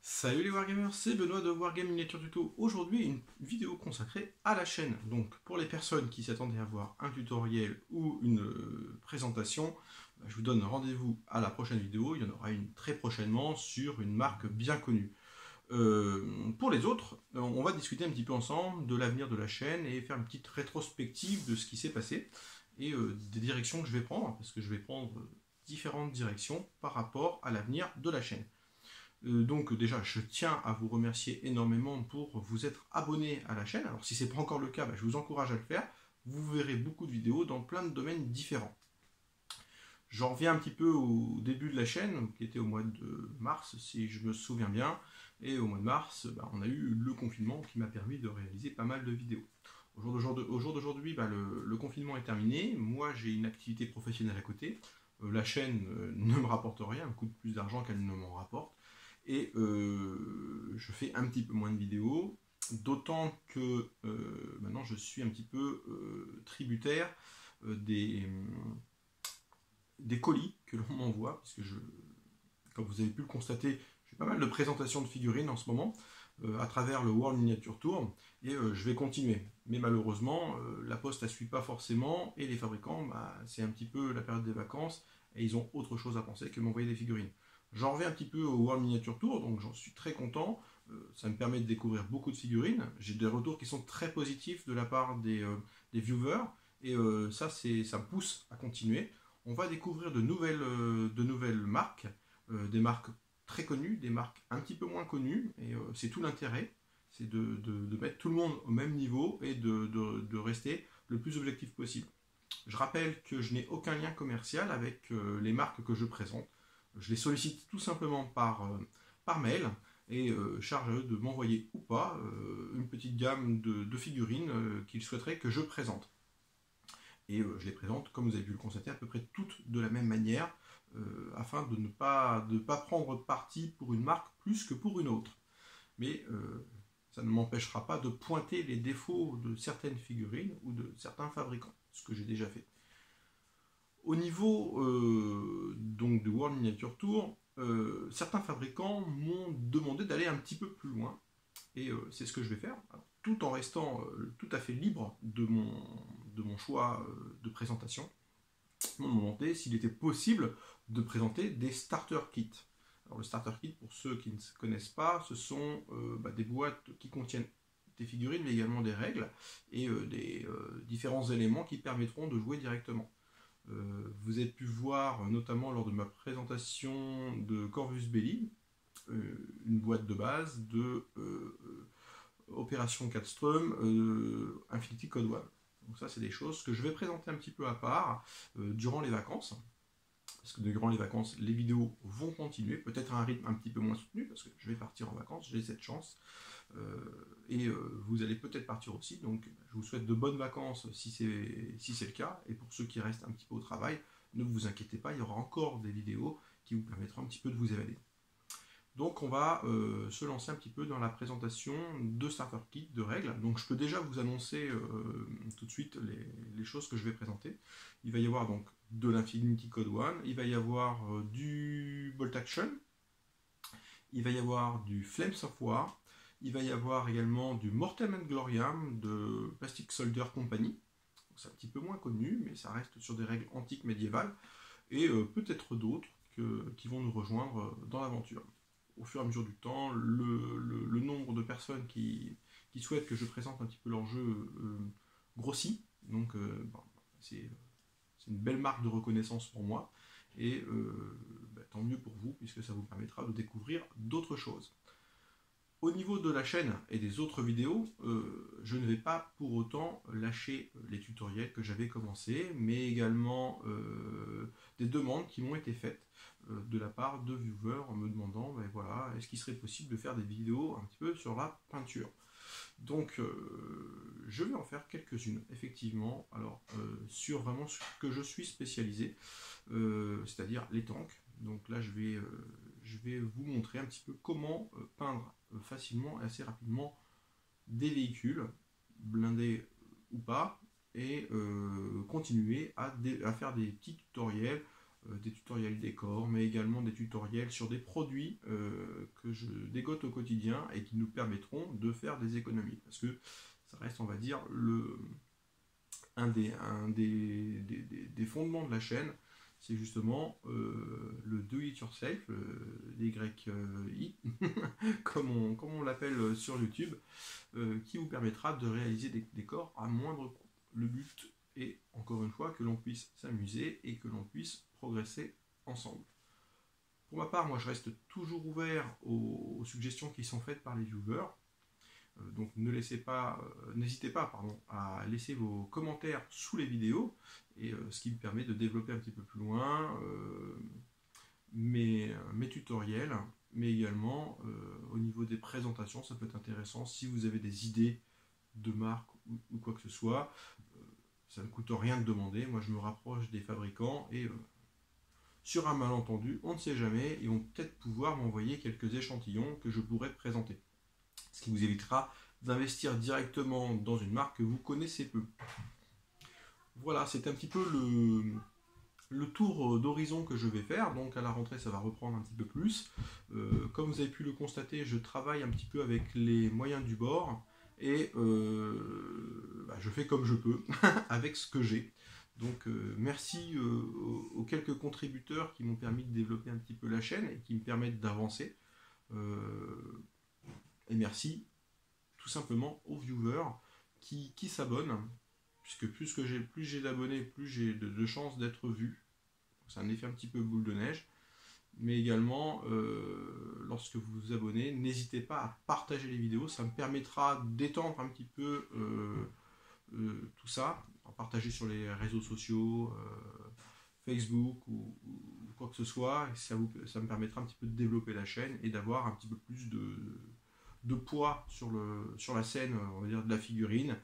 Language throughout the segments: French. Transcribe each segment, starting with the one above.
Salut les Wargamers, c'est Benoît de Wargame Miniature Tuto. Aujourd'hui, une vidéo consacrée à la chaîne. Donc, pour les personnes qui s'attendaient à voir un tutoriel ou une présentation, je vous donne rendez-vous à la prochaine vidéo. Il y en aura une très prochainement sur une marque bien connue. Pour les autres, on va discuter un petit peu ensemble de l'avenir de la chaîne et faire une petite rétrospective de ce qui s'est passé et des directions que je vais prendre, parce que je vais prendre différentes directions par rapport à l'avenir de la chaîne. Donc déjà, je tiens à vous remercier énormément pour vous être abonné à la chaîne. Alors si ce n'est pas encore le cas, je vous encourage à le faire. Vous verrez beaucoup de vidéos dans plein de domaines différents. J'en reviens un petit peu au début de la chaîne, qui était au mois de mars, si je me souviens bien. Et au mois de mars, on a eu le confinement qui m'a permis de réaliser pas mal de vidéos. Au jour d'aujourd'hui, le confinement est terminé. Moi, j'ai une activité professionnelle à côté. La chaîne ne me rapporte rien, elle me coûte plus d'argent qu'elle ne m'en rapporte. Et je fais un petit peu moins de vidéos, d'autant que maintenant je suis un petit peu tributaire des colis que l'on m'envoie, parce que comme vous avez pu le constater, j'ai pas mal de présentations de figurines en ce moment, à travers le World Miniature Tour, et je vais continuer. Mais malheureusement, la poste ne suit pas forcément, et les fabricants, c'est un petit peu la période des vacances, et ils ont autre chose à penser que m'envoyer des figurines. J'en reviens un petit peu au World Miniature Tour, donc j'en suis très content. Ça me permet de découvrir beaucoup de figurines. J'ai des retours qui sont très positifs de la part des viewers, et ça me pousse à continuer. On va découvrir de nouvelles marques, des marques très connues, des marques un petit peu moins connues, et c'est tout l'intérêt, c'est de mettre tout le monde au même niveau et de rester le plus objectif possible. Je rappelle que je n'ai aucun lien commercial avec les marques que je présente. Je les sollicite tout simplement par mail et charge à eux de m'envoyer ou pas une petite gamme de figurines qu'ils souhaiteraient que je présente. Et je les présente, comme vous avez pu le constater, à peu près toutes de la même manière, afin de ne pas prendre parti pour une marque plus que pour une autre. Mais ça ne m'empêchera pas de pointer les défauts de certaines figurines ou de certains fabricants, ce que j'ai déjà fait. Au niveau donc de World Miniature Tour, certains fabricants m'ont demandé d'aller un petit peu plus loin, et c'est ce que je vais faire, alors, tout en restant tout à fait libre de mon choix de présentation. Ils m'ont demandé s'il était possible de présenter des starter kits. Alors le starter kit, pour ceux qui ne connaissent pas, ce sont des boîtes qui contiennent des figurines, mais également des règles et des différents éléments qui permettront de jouer directement. Vous avez pu voir notamment lors de ma présentation de Corvus Belli, une boîte de base de Opération Catström, Infinity Code One. Donc ça, c'est des choses que je vais présenter un petit peu à part durant les vacances. Parce que durant les vacances, les vidéos vont continuer, peut-être à un rythme un petit peu moins soutenu, parce que je vais partir en vacances, j'ai cette chance. Et vous allez peut-être partir aussi, donc je vous souhaite de bonnes vacances si c'est le cas. Et pour ceux qui restent un petit peu au travail, ne vous inquiétez pas, il y aura encore des vidéos qui vous permettront un petit peu de vous évader. Donc on va se lancer un petit peu dans la présentation de Starter Kit, de règles. Donc je peux déjà vous annoncer tout de suite les choses que je vais présenter. Il va y avoir donc de l'Infinity Code One, il va y avoir du Bolt Action, il va y avoir du Flames of War, il va y avoir également du Mortem and Gloriam de Plastic Soldier Company. C'est un petit peu moins connu, mais ça reste sur des règles antiques médiévales, et peut-être d'autres qui vont nous rejoindre dans l'aventure. Au fur et à mesure du temps, le nombre de personnes qui souhaitent que je présente un petit peu leur jeu grossit. Donc c'est une belle marque de reconnaissance pour moi. Et tant mieux pour vous, puisque ça vous permettra de découvrir d'autres choses. Au niveau de la chaîne et des autres vidéos, je ne vais pas pour autant lâcher les tutoriels que j'avais commencé, mais également des demandes qui m'ont été faites de la part de viewers en me demandant voilà, est-ce qu'il serait possible de faire des vidéos un petit peu sur la peinture. Donc je vais en faire quelques-unes, effectivement, alors sur vraiment ce que je suis spécialisé, c'est-à-dire les tanks. Donc là je vais vous montrer un petit peu comment peindre facilement et assez rapidement des véhicules, blindés ou pas, et continuer à faire des petits tutoriels des tutoriels décor, mais également des tutoriels sur des produits que je dégote au quotidien et qui nous permettront de faire des économies. Parce que ça reste, on va dire, un des fondements de la chaîne, c'est justement le do it yourself, DIY, comme on l'appelle sur YouTube, qui vous permettra de réaliser des décors à moindre coût. Le but est, encore une fois, que l'on puisse s'amuser et que l'on puisse progresser ensemble. Pour ma part, moi je reste toujours ouvert aux suggestions qui sont faites par les viewers. Donc n'hésitez pas à laisser vos commentaires sous les vidéos, et ce qui me permet de développer un petit peu plus loin mes tutoriels, mais également au niveau des présentations, ça peut être intéressant si vous avez des idées de marque ou quoi que ce soit. Ça ne coûte rien de demander, moi je me rapproche des fabricants et sur un malentendu, on ne sait jamais, ils vont peut-être pouvoir m'envoyer quelques échantillons que je pourrais présenter. Ce qui vous évitera d'investir directement dans une marque que vous connaissez peu. Voilà, c'est un petit peu le tour d'horizon que je vais faire. Donc à la rentrée, ça va reprendre un petit peu plus. Comme vous avez pu le constater, je travaille un petit peu avec les moyens du bord et je fais comme je peux avec ce que j'ai. Donc merci aux quelques contributeurs qui m'ont permis de développer un petit peu la chaîne et qui me permettent d'avancer. Et merci tout simplement aux viewers qui s'abonnent, puisque plus j'ai d'abonnés, plus j'ai de chances d'être vu. C'est un effet un petit peu boule de neige. Mais également, lorsque vous vous abonnez, n'hésitez pas à partager les vidéos, ça me permettra d'étendre un petit peu tout ça, à partager sur les réseaux sociaux, Facebook ou quoi que ce soit, et ça me permettra un petit peu de développer la chaîne et d'avoir un petit peu plus de poids sur la scène, on va dire, de la figurine,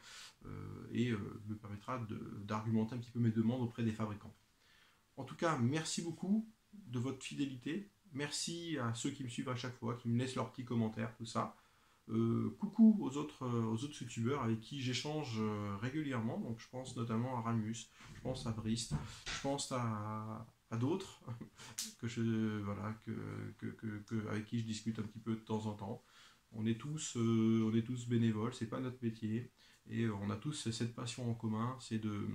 et me permettra d'argumenter un petit peu mes demandes auprès des fabricants. En tout cas, merci beaucoup de votre fidélité, merci à ceux qui me suivent à chaque fois, qui me laissent leurs petits commentaires, tout ça. Coucou aux autres youtubeurs avec qui j'échange régulièrement, donc je pense notamment à Ramus, je pense à Brist, je pense à d'autres avec qui je discute un petit peu de temps en temps. On est tous bénévoles, c'est pas notre métier, et on a tous cette passion en commun, c'est de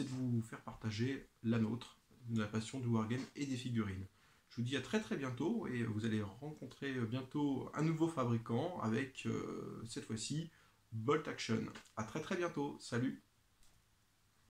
vous faire partager la nôtre, la passion du wargame et des figurines. Je vous dis à très très bientôt, et vous allez rencontrer bientôt un nouveau fabricant avec cette fois-ci Bolt Action. À très très bientôt, salut!